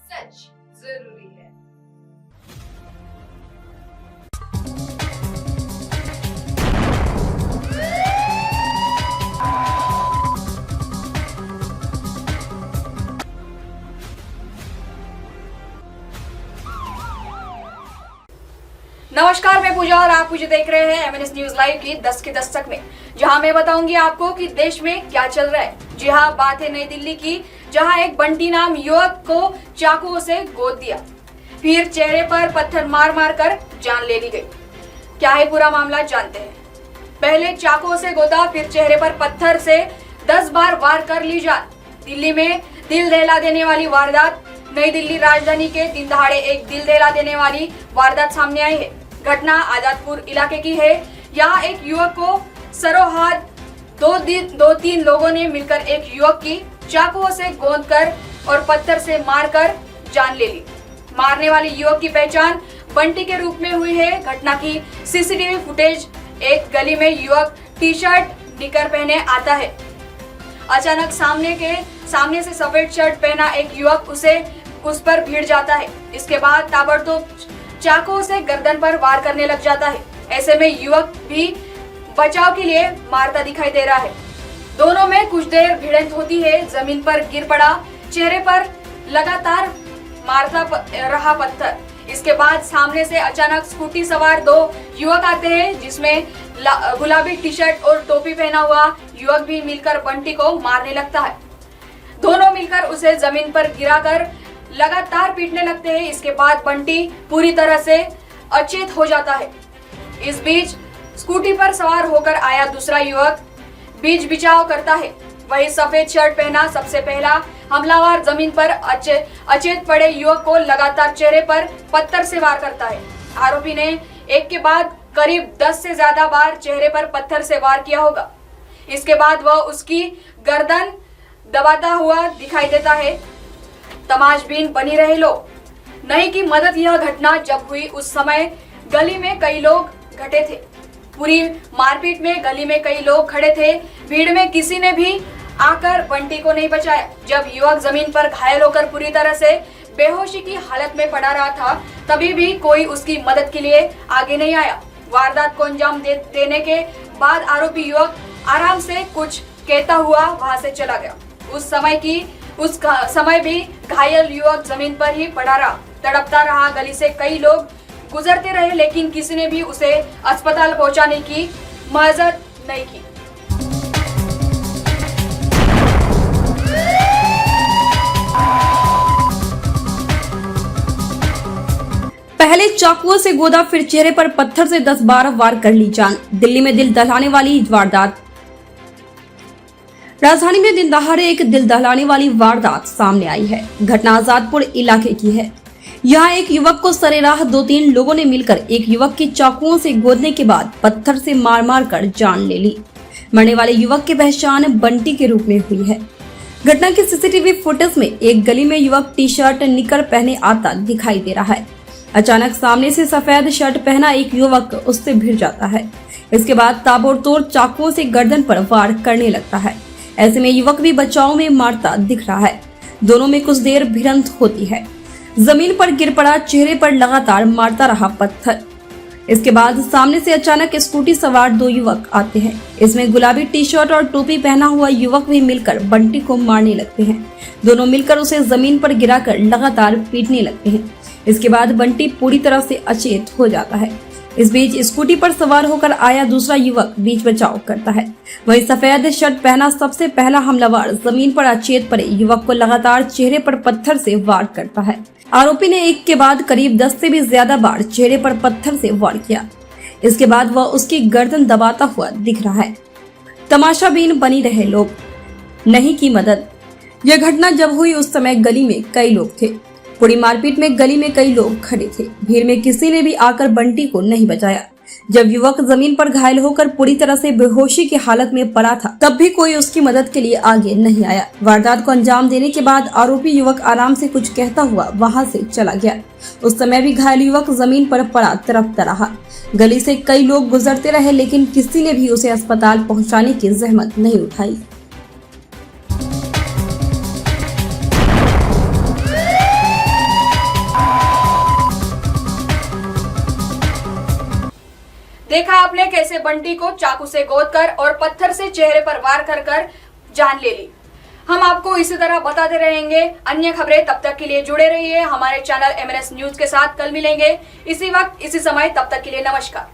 सच जरूरी है। नमस्कार, मैं पूजा और आप मुझे देख रहे हैं एमएनएस न्यूज लाइव की 10 के दस्तक में, जहां मैं बताऊंगी आपको कि देश में क्या चल रहा है। जी हां, बात है नई दिल्ली की, जहां एक बंटी नाम युवक को चाकुओं से गोद दिया, फिर चेहरे पर पत्थर मार मार कर जान ले ली गई। क्या है पूरा मामला, जानते हैं। पहले चाकुओं से गोदा, फिर चेहरे पर पत्थर से 10 बार वार कर ली जान। दिल्ली में दिल दहला देने वाली वारदात। नई दिल्ली राजधानी के दिन दहाड़े एक दिल दहला देने वाली वारदात सामने आई है। घटना आजादपुर इलाके की है। यहाँ एक युवक को सरोहाद दो तीन लोगों ने मिलकर एक युवक की चाकुओं से गोंदकर और पत्थर से मारकर जान ले ली। मारने वाले युवक की पहचान बंटी के रूप में हुई है। घटना की सीसीटीवी फुटेज, एक गली में युवक टी शर्ट निकर पहने आता है। अचानक सामने से सफेद शर्ट पहना एक युवक उस पर भिड़ जाता है। इसके बाद ताबड़तोड़ चाकुओं से गर्दन पर वार करने लग जाता है। ऐसे में युवक भी बचाव के लिए मारता दिखाई दे रहा है। दोनों में कुछ देर भिड़ंत होती है। जमीन पर गिर पड़ा, चेहरे पर लगातार मारता रहा पत्थर। इसके बाद सामने से अचानक स्कूटी सवार 2 युवक आते हैं, जिसमें गुलाबी टी शर्ट और टोपी पहना हुआ युवक भी मिलकर बंटी को मारने लगता है। दोनों मिलकर उसे जमीन पर गिराकर लगातार पीटने लगते हैं। इसके बाद बंटी पूरी तरह से अचेत हो जाता है। इस बीच स्कूटी पर सवार होकर आया दूसरा युवक बीच बचाव करता है। वही सफेद शर्ट पहना सबसे पहला हमलावर जमीन पर अचेत पड़े युवक को लगातार चेहरे पर पत्थर से वार करता है। आरोपी ने एक के बाद करीब 10 से ज्यादा बार चेहरे पर पत्थर से वार किया होगा। इसके बाद वह उसकी गर्दन दबाता हुआ दिखाई देता है। तमाशबीन बनी रहे लोग, नहीं की मदद। यह घटना जब हुई उस समय गली में कई लोग घटे थे। पूरी मारपीट में गली में कई लोग खड़े थे। भीड़ में किसी ने भी आकर बंटी को नहीं बचाया। जब युवक जमीन पर घायल होकर पूरी तरह से बेहोशी की हालत में पड़ा रहा था, तभी भी कोई उसकी मदद के लिए आगे नहीं आया। वारदात को अंजाम देने के बाद आरोपी युवक आराम से कुछ कहता हुआ वहां से चला गया। उस समय भी घायल युवक जमीन पर ही पड़ा रहा, तड़पता रहा। गली से कई लोग गुजरते रहे, लेकिन किसी ने भी उसे अस्पताल पहुंचाने की मदद नहीं की। पहले चाकुओं से गोदा, फिर चेहरे पर पत्थर से 10-12 वार कर ली जान। दिल्ली में दिल दहलाने वाली वारदात। राजधानी में दिन दहाड़े एक दिल दहलाने वाली वारदात सामने आई है। घटना आजादपुर इलाके की है। यहाँ एक युवक को सरेराह 2-3 लोगों ने मिलकर एक युवक की चाकुओं से गोदने के बाद पत्थर से मार मार कर जान ले ली। मरने वाले युवक की पहचान बंटी के रूप में हुई है। घटना की सीसीटीवी फुटेज में एक गली में युवक टी शर्ट निकर पहने आता दिखाई दे रहा है। अचानक सामने से सफेद शर्ट पहना एक युवक उससे भिड़ जाता है। इसके बाद ताबड़तोड़ चाकुओं से गर्दन पर वार करने लगता है। ऐसे में युवक भी बचाव में मारता दिख रहा है। दोनों में कुछ देर भिड़ंत होती है। जमीन पर गिर पड़ा, चेहरे पर लगातार मारता रहा पत्थर। इसके बाद सामने से अचानक स्कूटी सवार 2 युवक आते हैं। इसमें गुलाबी टी शर्ट और टोपी पहना हुआ युवक भी मिलकर बंटी को मारने लगते हैं। दोनों मिलकर उसे जमीन पर गिराकर लगातार पीटने लगते हैं। इसके बाद बंटी पूरी तरह से अचेत हो जाता है। इस बीच स्कूटी पर सवार होकर आया दूसरा युवक बीच बचाव करता है। वही सफेद शर्ट पहना सबसे पहला हमलावर जमीन पर अचेत पड़े युवक को लगातार चेहरे पर पत्थर से वार करता है। आरोपी ने एक के बाद करीब 10 से भी ज्यादा बार चेहरे पर पत्थर से वार किया। इसके बाद वह उसकी गर्दन दबाता हुआ दिख रहा है। तमाशाबीन बनी रहे लोग, नहीं की मदद। यह घटना जब हुई उस समय गली में कई लोग थे। पूरी मारपीट में गली में कई लोग खड़े थे। भीड़ में किसी ने भी आकर बंटी को नहीं बचाया। जब युवक जमीन पर घायल होकर पूरी तरह से बेहोशी की हालत में पड़ा था, तब भी कोई उसकी मदद के लिए आगे नहीं आया। वारदात को अंजाम देने के बाद आरोपी युवक आराम से कुछ कहता हुआ वहां से चला गया। उस समय भी घायल युवक जमीन पर पड़ा तड़पता रहा। गली से कई लोग गुजरते रहे, लेकिन किसी ने भी उसे अस्पताल पहुंचाने की जहमत नहीं उठाई। देखा आपने कैसे बंटी को चाकू से गोदकर और पत्थर से चेहरे पर वार कर जान ले ली। हम आपको इसी तरह बताते रहेंगे अन्य खबरें। तब तक के लिए जुड़े रहिए हमारे चैनल MNS न्यूज के साथ। कल मिलेंगे इसी वक्त इसी समय। तब तक के लिए नमस्कार।